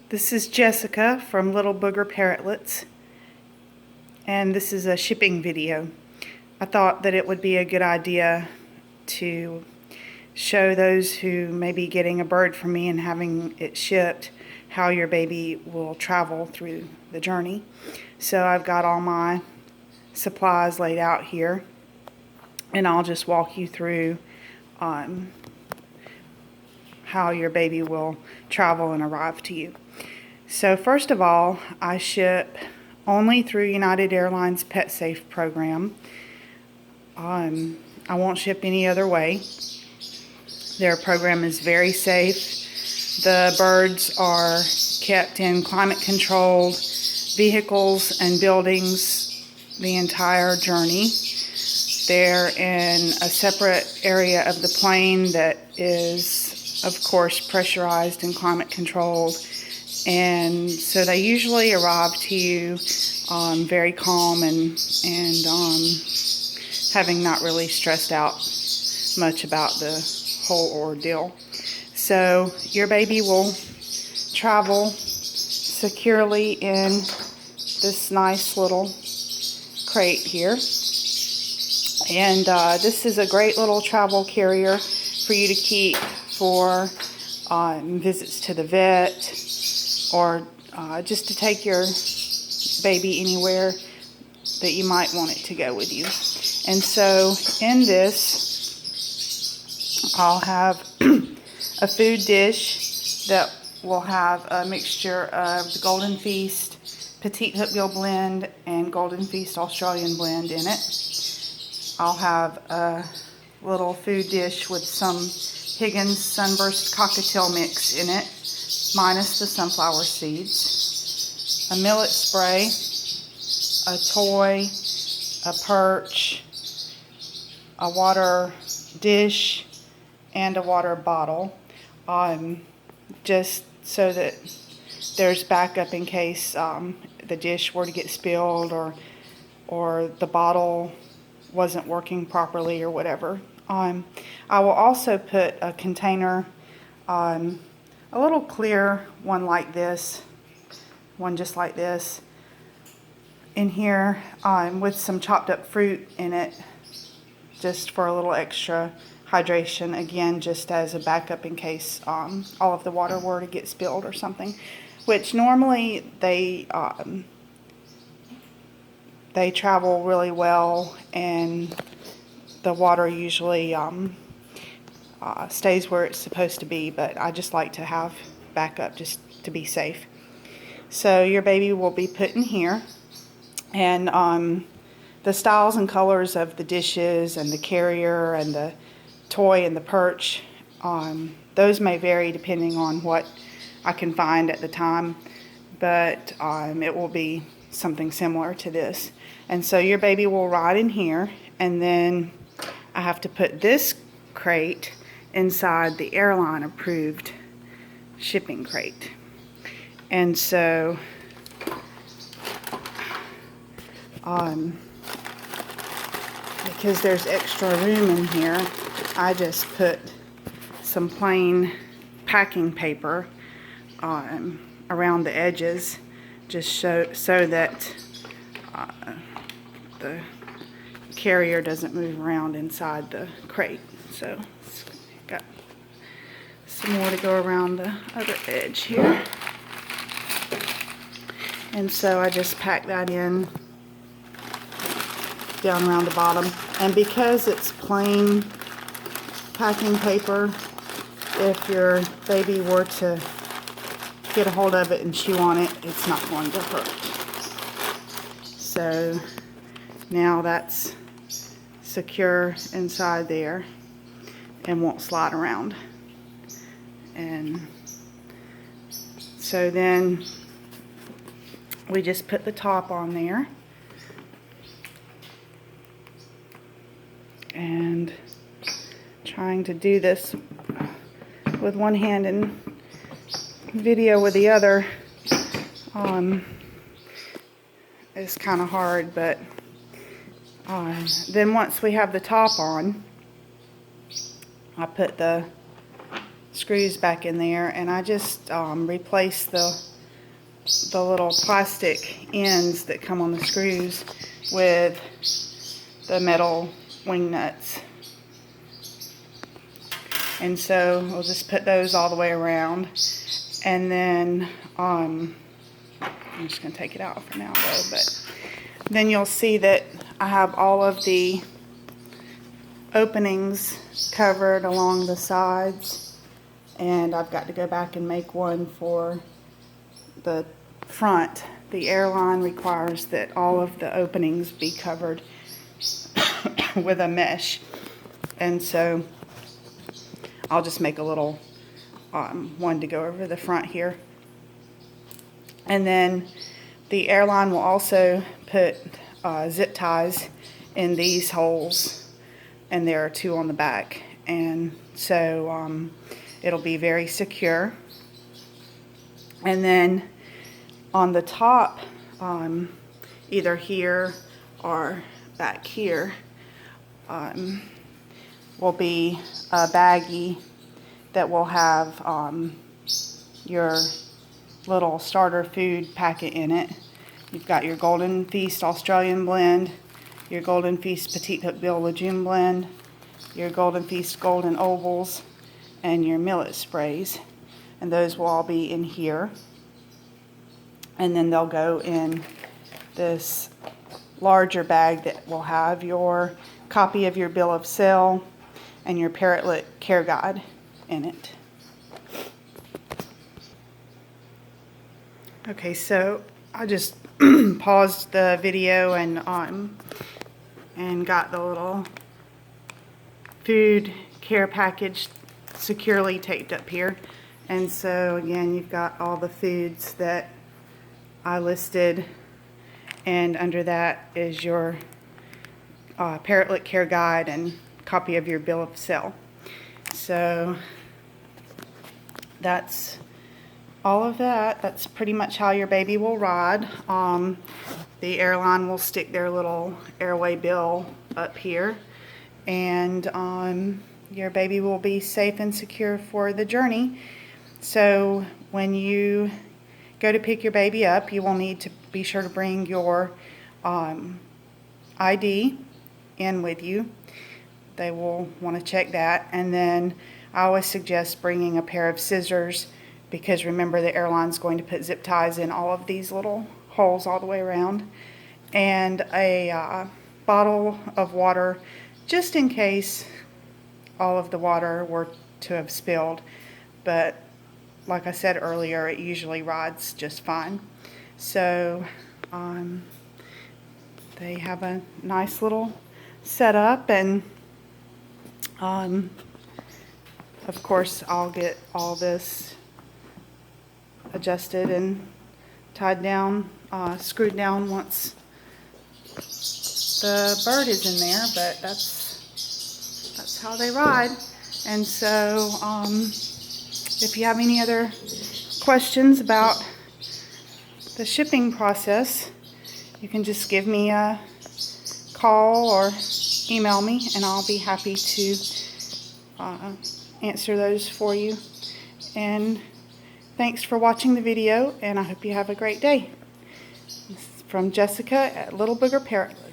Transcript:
This is Jessica from Little Booger Parrotlets, and this is a shipping video. I thought that it would be a good idea to show those who may be getting a bird from me and having it shipped how your baby will travel through the journey. So I've got all my supplies laid out here, and I'll just walk you through how your baby will travel and arrive to you. So first of all, I ship only through United Airlines Pet Safe program. I won't ship any other way. Their program is very safe. The birds are kept in climate-controlled vehicles and buildings the entire journey. They're in a separate area of the plane that is, of course, pressurized and climate-controlled. And so they usually arrive to you very calm and having not really stressed out much about the whole ordeal. So your baby will travel securely in this nice little crate here. And this is a great little travel carrier for you to keep for visits to the vet, or just to take your baby anywhere that you might want it to go with you. And so in this, I'll have a food dish that will have a mixture of the Golden Feast Petite Hookbill Blend and Golden Feast Australian Blend in it. I'll have a little food dish with some Higgins Sunburst Cockatiel Mix in it, minus the sunflower seeds, a millet spray, a toy, a perch, a water dish, and a water bottle, just so that there's backup in case the dish were to get spilled or the bottle wasn't working properly or whatever. I will also put a container, a little clear one like this, one just like this, in here with some chopped up fruit in it, just for a little extra hydration, again, just as a backup in case all of the water were to get spilled or something, which normally they travel really well, and the water usually stays where it's supposed to be, but I just like to have backup just to be safe. So your baby will be put in here, and the styles and colors of the dishes and the carrier and the toy and the perch, those may vary depending on what I can find at the time, but it will be something similar to this. And so your baby will ride in here, and then I have to put this crate inside the airline approved shipping crate. And so because there's extra room in here, I just put some plain packing paper around the edges, just so that the carrier doesn't move around inside the crate. So got some more to go around the other edge here, and so I just pack that in down around the bottom. And because it's plain packing paper, if your baby were to get a hold of it and chew on it, it's not going to hurt. So now that's secure inside there and won't slide around. And so then we just put the top on there, and trying to do this with one hand and video with the other is kind of hard, but then once we have the top on, I put the screws back in there, and I just replace the the little plastic ends that come on the screws with the metal wing nuts. And so we'll just put those all the way around. And then I'm just going to take it out for now though, but then you'll see that I have all of the openings covered along the sides, and I've got to go back and make one for the front. The airline requires that all of the openings be covered with a mesh, and so I'll just make a little one to go over the front here. And then the airline will also put zip ties in these holes, and there are 2 on the back, and so it'll be very secure. And then on the top, either here or back here, will be a baggie that will have your little starter food packet in it. You've got your Golden Feast Australian blend, your Golden Feast Petite Hook Bill Legume blend, your Golden Feast Golden Ovals, and your millet sprays. And those will all be in here. And then they'll go in this larger bag that will have your copy of your bill of sale and your Parrotlet care guide in it. Okay, so I just paused the video and got the little food care package securely taped up here. And so again, you've got all the foods that I listed, and under that is your Parrotlet care guide and copy of your bill of sale. So that's all of that. That's pretty much how your baby will ride. The airline will stick their little airway bill up here, and your baby will be safe and secure for the journey. So when you go to pick your baby up, you will need to be sure to bring your ID in with you. They will want to check that. And then I always suggest bringing a pair of scissors, because remember, the airline's going to put zip ties in all of these little holes all the way around, and a bottle of water, just in case all of the water were to have spilled. But like I said earlier, it usually rides just fine. So they have a nice little setup, and of course I'll get all this adjusted and tied down, screwed down once the bird is in there, but that's how they ride. And so if you have any other questions about the shipping process, you can just give me a call or email me, and I'll be happy to answer those for you. And thanks for watching the video, and I hope you have a great day. This is from Jessica at Little Booger Parrotlets.